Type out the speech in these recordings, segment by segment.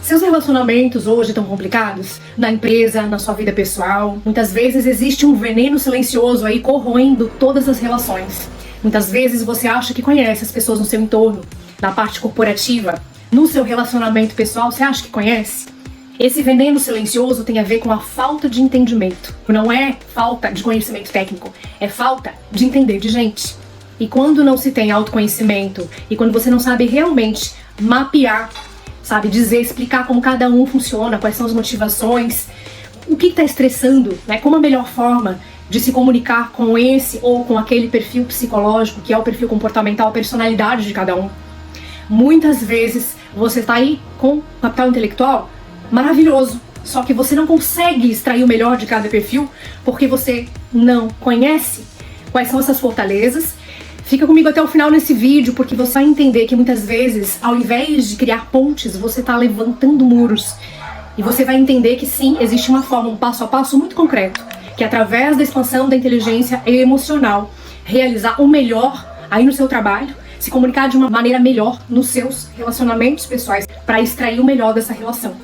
Seus relacionamentos hoje estão complicados? Na empresa, na sua vida pessoal? Muitas vezes existe um veneno silencioso aí corroendo todas as relações. Muitas vezes você acha que conhece as pessoas no seu entorno, na parte corporativa, no seu relacionamento pessoal, você acha que conhece? Esse veneno silencioso tem a ver com a falta de entendimento. Não é falta de conhecimento técnico, é falta de entender de gente. E quando não se tem autoconhecimento, e quando você não sabe realmente mapear, sabe, dizer, explicar como cada um funciona, quais são as motivações, o que está estressando, né? Como a melhor forma de se comunicar com esse ou com aquele perfil psicológico, que é o perfil comportamental, a personalidade de cada um. Muitas vezes você está aí com capital intelectual maravilhoso, só que você não consegue extrair o melhor de cada perfil porque você não conhece quais são essas fortalezas. Fica comigo até o final nesse vídeo, porque você vai entender que muitas vezes, ao invés de criar pontes, você está levantando muros. E você vai entender que sim, existe uma forma, um passo a passo muito concreto, que é através da expansão da inteligência emocional, realizar o melhor aí no seu trabalho, se comunicar de uma maneira melhor nos seus relacionamentos pessoais, para extrair o melhor dessa relação.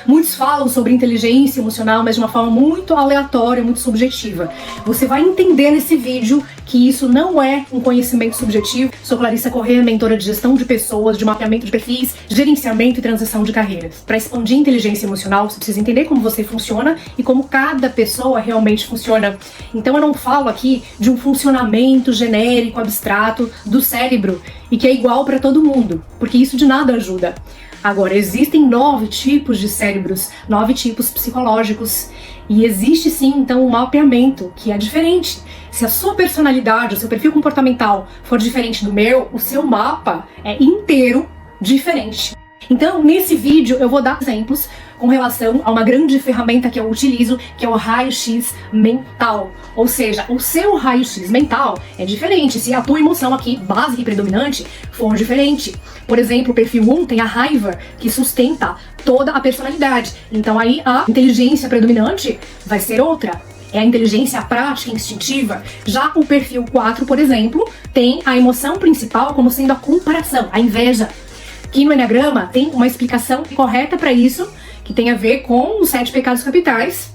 Muitos falam sobre inteligência emocional, mas de uma forma muito aleatória, muito subjetiva. Você vai entender nesse vídeo que isso não é um conhecimento subjetivo. Sou Clarissa Corrêa, mentora de gestão de pessoas, de mapeamento de perfis, gerenciamento e transição de carreiras. Para expandir a inteligência emocional, você precisa entender como você funciona e como cada pessoa realmente funciona. Então eu não falo aqui de um funcionamento genérico, abstrato do cérebro e que é igual para todo mundo, porque isso de nada ajuda. Agora, existem 9 tipos de cérebros, 9 tipos psicológicos, e existe sim, então, um mapeamento que é diferente. Se a sua personalidade, o seu perfil comportamental for diferente do meu, o seu mapa é inteiro diferente. Então, nesse vídeo, eu vou dar exemplos com relação a uma grande ferramenta que eu utilizo, que é o raio-x mental. Ou seja, o seu raio-x mental é diferente se a tua emoção aqui, básica e predominante, for diferente. Por exemplo, o perfil 1 tem a raiva, que sustenta toda a personalidade. Então aí a inteligência predominante vai ser outra. É a inteligência prática, instintiva. Já o perfil 4, por exemplo, tem a emoção principal como sendo a comparação, a inveja. Que no Eneagrama tem uma explicação correta para isso, que tem a ver com os 7 pecados capitais,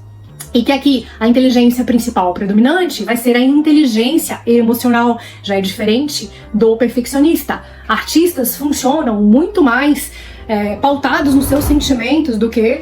e que aqui a inteligência principal predominante vai ser a inteligência emocional, já é diferente do perfeccionista. Artistas funcionam muito mais pautados nos seus sentimentos do que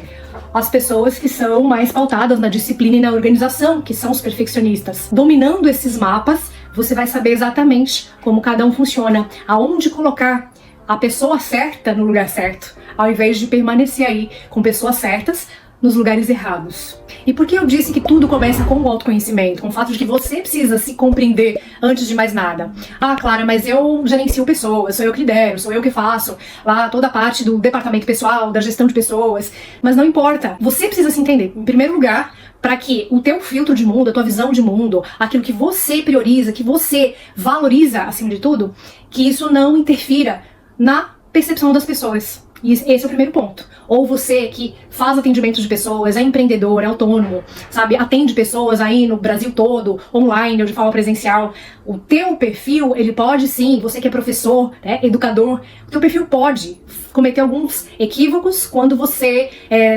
as pessoas que são mais pautadas na disciplina e na organização, que são os perfeccionistas. Dominando esses mapas, você vai saber exatamente como cada um funciona, aonde colocar a pessoa certa no lugar certo, ao invés de permanecer aí com pessoas certas nos lugares errados. E por que eu disse que tudo começa com o autoconhecimento, com o fato de que você precisa se compreender antes de mais nada? Ah, Clara, mas eu gerencio pessoas, sou eu que lidero, sou eu que faço lá toda a parte do departamento pessoal, da gestão de pessoas, mas não importa, você precisa se entender, em primeiro lugar, para que o teu filtro de mundo, a tua visão de mundo, aquilo que você prioriza, que você valoriza acima de tudo, que isso não interfira na percepção das pessoas. E esse é o primeiro ponto. Ou você que faz atendimento de pessoas, é empreendedor, é autônomo, sabe, atende pessoas aí no Brasil todo, online ou de forma presencial. O teu perfil, ele pode sim, você que é professor, né, educador, o teu perfil pode cometer alguns equívocos quando você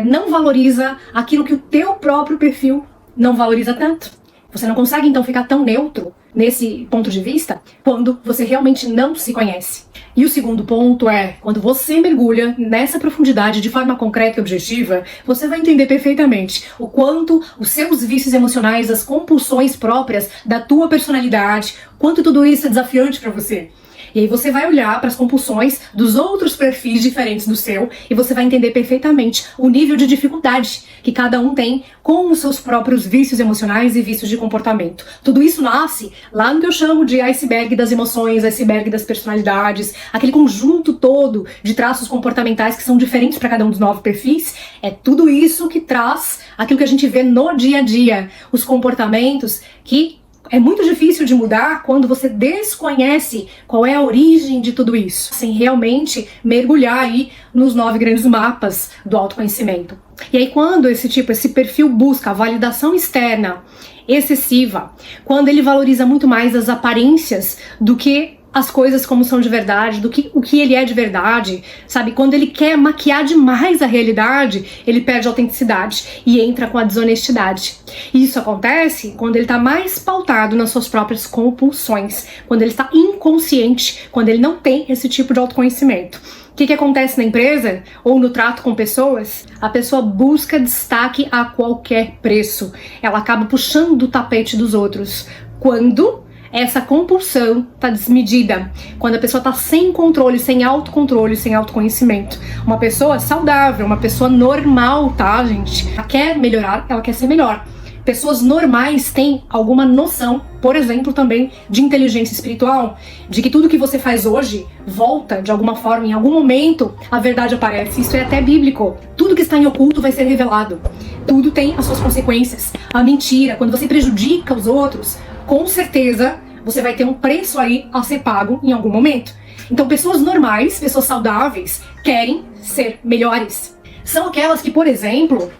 não valoriza aquilo que o teu próprio perfil não valoriza tanto. Você não consegue então ficar tão neutro nesse ponto de vista quando você realmente não se conhece. E o segundo ponto é, quando você mergulha nessa profundidade de forma concreta e objetiva, você vai entender perfeitamente o quanto os seus vícios emocionais, as compulsões próprias da tua personalidade, quanto tudo isso é desafiante para você. E aí você vai olhar para as compulsões dos outros perfis diferentes do seu e você vai entender perfeitamente o nível de dificuldade que cada um tem com os seus próprios vícios emocionais e vícios de comportamento. Tudo isso nasce lá no que eu chamo de iceberg das emoções, iceberg das personalidades, aquele conjunto todo de traços comportamentais que são diferentes para cada um dos 9 perfis. É tudo isso que traz aquilo que a gente vê no dia a dia, os comportamentos que é muito difícil de mudar quando você desconhece qual é a origem de tudo isso, sem realmente mergulhar aí nos 9 grandes mapas do autoconhecimento. E aí quando esse perfil busca a validação externa excessiva, quando ele valoriza muito mais as aparências do que as coisas como são de verdade, o que ele é de verdade, sabe? Quando ele quer maquiar demais a realidade, ele perde a autenticidade e entra com a desonestidade. E isso acontece quando ele tá mais pautado nas suas próprias compulsões, quando ele está inconsciente, quando ele não tem esse tipo de autoconhecimento. O que acontece na empresa ou no trato com pessoas? A pessoa busca destaque a qualquer preço. Ela acaba puxando o tapete dos outros. Quando essa compulsão está desmedida, quando a pessoa está sem controle, sem autocontrole, sem autoconhecimento. Uma pessoa saudável, uma pessoa normal, tá, gente? Ela quer melhorar, ela quer ser melhor. Pessoas normais têm alguma noção, por exemplo, também de inteligência espiritual, de que tudo que você faz hoje volta de alguma forma, em algum momento a verdade aparece. Isso é até bíblico. Tudo que está em oculto vai ser revelado. Tudo tem as suas consequências. A mentira, quando você prejudica os outros, com certeza você vai ter um preço aí a ser pago em algum momento. Então, pessoas normais, pessoas saudáveis, querem ser melhores. São aquelas que, por exemplo,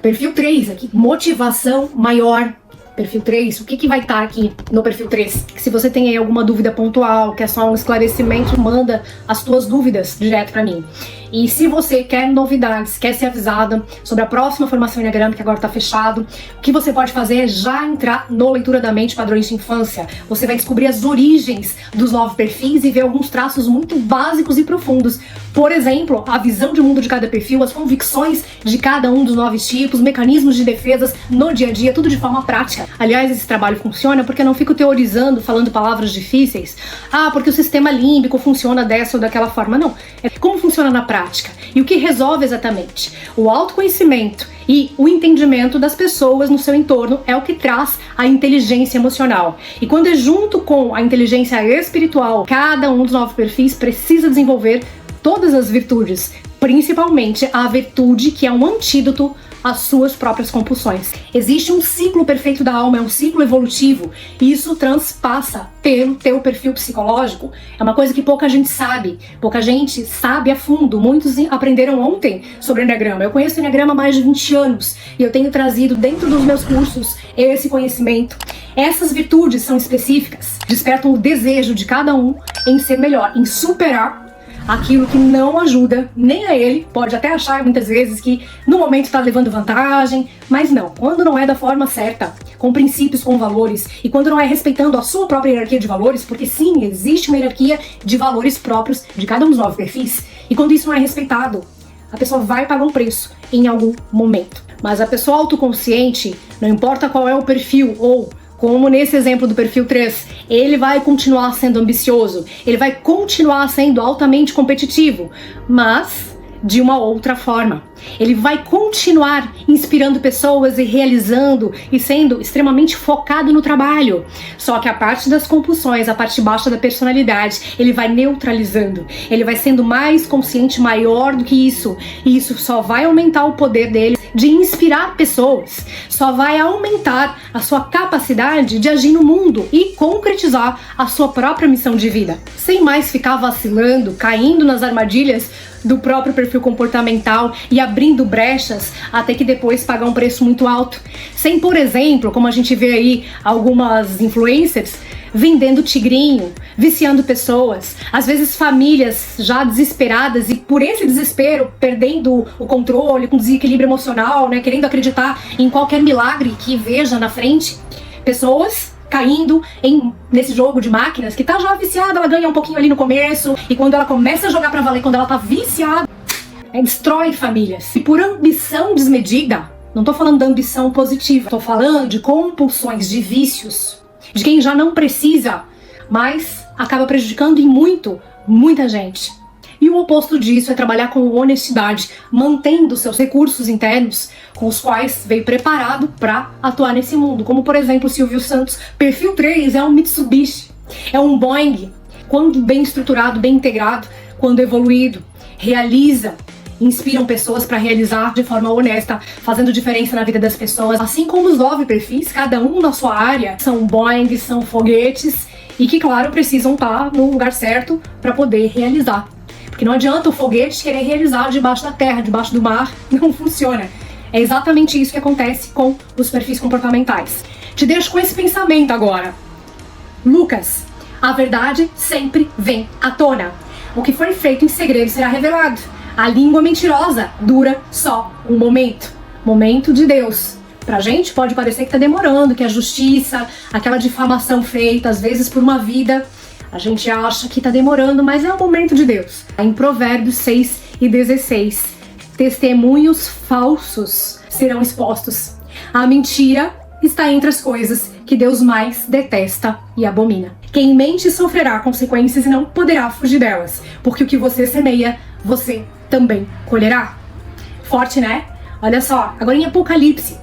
perfil 3 aqui, motivação maior. Perfil 3, o que vai estar aqui no perfil 3? Se você tem aí alguma dúvida pontual, quer só um esclarecimento, manda as tuas dúvidas direto pra mim. E se você quer novidades, quer ser avisada sobre a próxima formação Enneagrama, que agora tá fechado, o que você pode fazer é já entrar no Leitura da Mente Padrões de Infância. Você vai descobrir as origens dos 9 perfis e ver alguns traços muito básicos e profundos. Por exemplo, a visão de mundo de cada perfil, as convicções de cada um dos 9 tipos, mecanismos de defesas no dia a dia, tudo de forma prática. Aliás, esse trabalho funciona porque eu não fico teorizando, falando palavras difíceis. Ah, porque o sistema límbico funciona dessa ou daquela forma. Não, é como funciona na prática. E o que resolve exatamente? O autoconhecimento e o entendimento das pessoas no seu entorno é o que traz a inteligência emocional. E quando é junto com a inteligência espiritual, cada um dos 9 perfis precisa desenvolver todas as virtudes, principalmente a virtude que é um antídoto às suas próprias compulsões. Existe um ciclo perfeito da alma, é um ciclo evolutivo, e isso transpassa pelo teu perfil psicológico. É uma coisa que pouca gente sabe a fundo. Muitos aprenderam ontem sobre Enneagrama. Eu conheço o Enneagrama há mais de 20 anos, e eu tenho trazido dentro dos meus cursos esse conhecimento. Essas virtudes são específicas, despertam o desejo de cada um em ser melhor, em superar aquilo que não ajuda nem a ele. Pode até achar muitas vezes que no momento está levando vantagem, mas não. Quando não é da forma certa, com princípios, com valores, e quando não é respeitando a sua própria hierarquia de valores, porque sim, existe uma hierarquia de valores próprios de cada um dos 9 perfis, e quando isso não é respeitado, a pessoa vai pagar um preço em algum momento. Mas a pessoa autoconsciente, não importa qual é o perfil, ou como nesse exemplo do perfil 3, ele vai continuar sendo ambicioso, ele vai continuar sendo altamente competitivo, mas de uma outra forma. Ele vai continuar inspirando pessoas e realizando e sendo extremamente focado no trabalho. Só que a parte das compulsões, a parte baixa da personalidade, ele vai neutralizando. Ele vai sendo mais consciente, maior do que isso. E isso só vai aumentar o poder dele de inspirar pessoas. Só vai aumentar a sua capacidade de agir no mundo e concretizar a sua própria missão de vida. Sem mais ficar vacilando, caindo nas armadilhas do próprio perfil comportamental e abrindo brechas até que depois pagar um preço muito alto. Sem, por exemplo, como a gente vê aí algumas influencers vendendo tigrinho, viciando pessoas, às vezes famílias já desesperadas e por esse desespero perdendo o controle, com desequilíbrio emocional, né, querendo acreditar em qualquer milagre que veja na frente. Pessoas caindo nesse jogo de máquinas que tá já viciada, ela ganha um pouquinho ali no começo, e quando ela começa a jogar pra valer, quando ela tá viciada, destrói famílias. E por ambição desmedida, não tô falando da ambição positiva, tô falando de compulsões, de vícios, de quem já não precisa, mas acaba prejudicando em muita gente. E o oposto disso é trabalhar com honestidade, mantendo seus recursos internos com os quais veio preparado para atuar nesse mundo. Como, por exemplo, Silvio Santos. Perfil 3 é um Mitsubishi, é um Boeing, quando bem estruturado, bem integrado, quando evoluído, realiza, inspiram pessoas para realizar de forma honesta, fazendo diferença na vida das pessoas. Assim como os 9 perfis, cada um na sua área, são Boeing, são foguetes, e que, claro, precisam estar no lugar certo para poder realizar. Porque não adianta o foguete querer realizar debaixo da terra, debaixo do mar, não funciona. É exatamente isso que acontece com os perfis comportamentais. Te deixo com esse pensamento agora. Lucas, A verdade sempre vem à tona. O que foi feito em segredo será revelado. A língua mentirosa dura só um momento. Momento de Deus. Pra gente pode parecer que tá demorando, que a justiça, aquela difamação feita, às vezes por uma vida, a gente acha que tá demorando, mas é o momento de Deus. Em Provérbios 6:16, testemunhos falsos serão expostos. A mentira está entre as coisas que Deus mais detesta e abomina. Quem mente sofrerá consequências e não poderá fugir delas, porque o que você semeia, você também colherá. Forte, né? Olha só, agora em Apocalipse,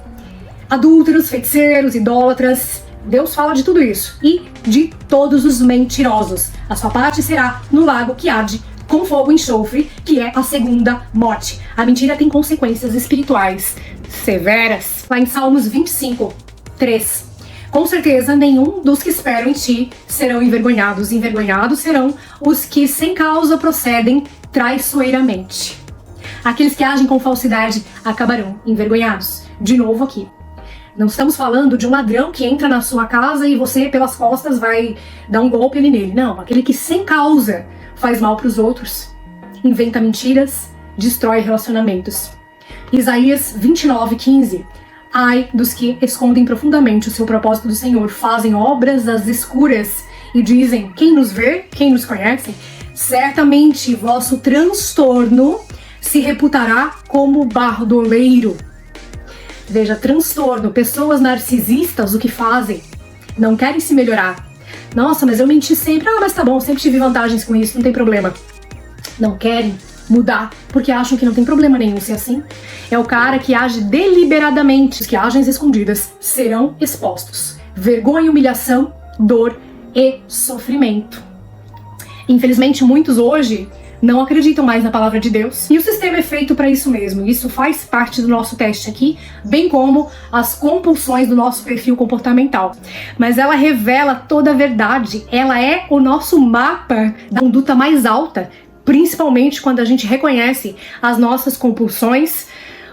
adúlteros, feiticeiros, idólatras, Deus fala de tudo isso e de todos os mentirosos. A sua parte será no lago que arde com fogo e enxofre, que é a segunda morte. A mentira tem consequências espirituais severas. Lá em Salmos 25:3. Com certeza, nenhum dos que esperam em ti serão envergonhados. Envergonhados serão os que sem causa procedem traiçoeiramente. Aqueles que agem com falsidade acabarão envergonhados. De novo aqui. Não estamos falando de um ladrão que entra na sua casa e você, pelas costas, vai dar um golpe ali nele. Não, aquele que sem causa faz mal para os outros, inventa mentiras, destrói relacionamentos. Isaías 29:15. Ai dos que escondem profundamente o seu propósito do Senhor, fazem obras às escuras e dizem: quem nos vê, quem nos conhece? Certamente vosso transtorno se reputará como barro do oleiro. Veja, transtorno, pessoas narcisistas, o que fazem? Não querem se melhorar. Nossa, mas eu menti sempre. Ah, mas tá bom, sempre tive vantagens com isso, não tem problema. Não querem mudar, porque acham que não tem problema nenhum ser assim. É o cara que age deliberadamente. Os que agem às escondidas serão expostos. Vergonha, humilhação, dor e sofrimento. Infelizmente, muitos hoje não acreditam mais na palavra de Deus. E o sistema é feito para isso mesmo. Isso faz parte do nosso teste aqui, bem como as compulsões do nosso perfil comportamental. Mas ela revela toda a verdade. Ela é o nosso mapa da conduta mais alta, principalmente quando a gente reconhece as nossas compulsões,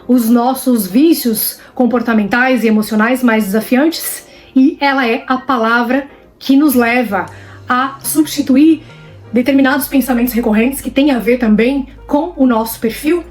os nossos vícios comportamentais e emocionais mais desafiantes. E ela é a palavra que nos leva a substituir determinados pensamentos recorrentes que têm a ver também com o nosso perfil,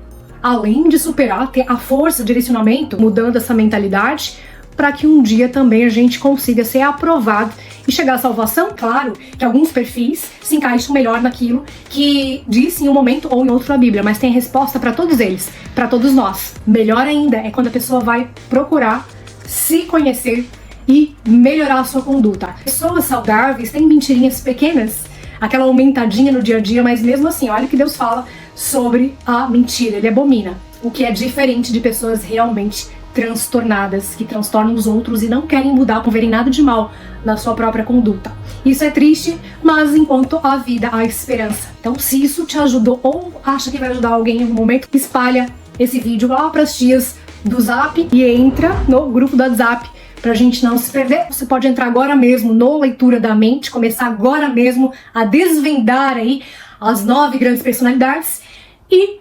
além de superar, ter a força, direcionamento, mudando essa mentalidade, para que um dia também a gente consiga ser aprovado e chegar à salvação. Claro que alguns perfis se encaixam melhor naquilo que diz em um momento ou em outro na Bíblia, mas tem resposta para todos eles, para todos nós. Melhor ainda é quando a pessoa vai procurar se conhecer e melhorar a sua conduta. Pessoas saudáveis têm mentirinhas pequenas, aquela aumentadinha no dia a dia, mas mesmo assim, olha o que Deus fala sobre a mentira. Ele abomina, o que é diferente de pessoas realmente transtornadas, que transtornam os outros e não querem mudar por verem nada de mal na sua própria conduta. Isso é triste, mas enquanto há vida, há esperança. Então, se isso te ajudou ou acha que vai ajudar alguém em algum momento, espalha esse vídeo lá para as tias do Zap e entra no grupo do WhatsApp pra gente não se perder. Você pode entrar agora mesmo no Leitura da Mente, começar agora mesmo a desvendar aí as 9 grandes personalidades e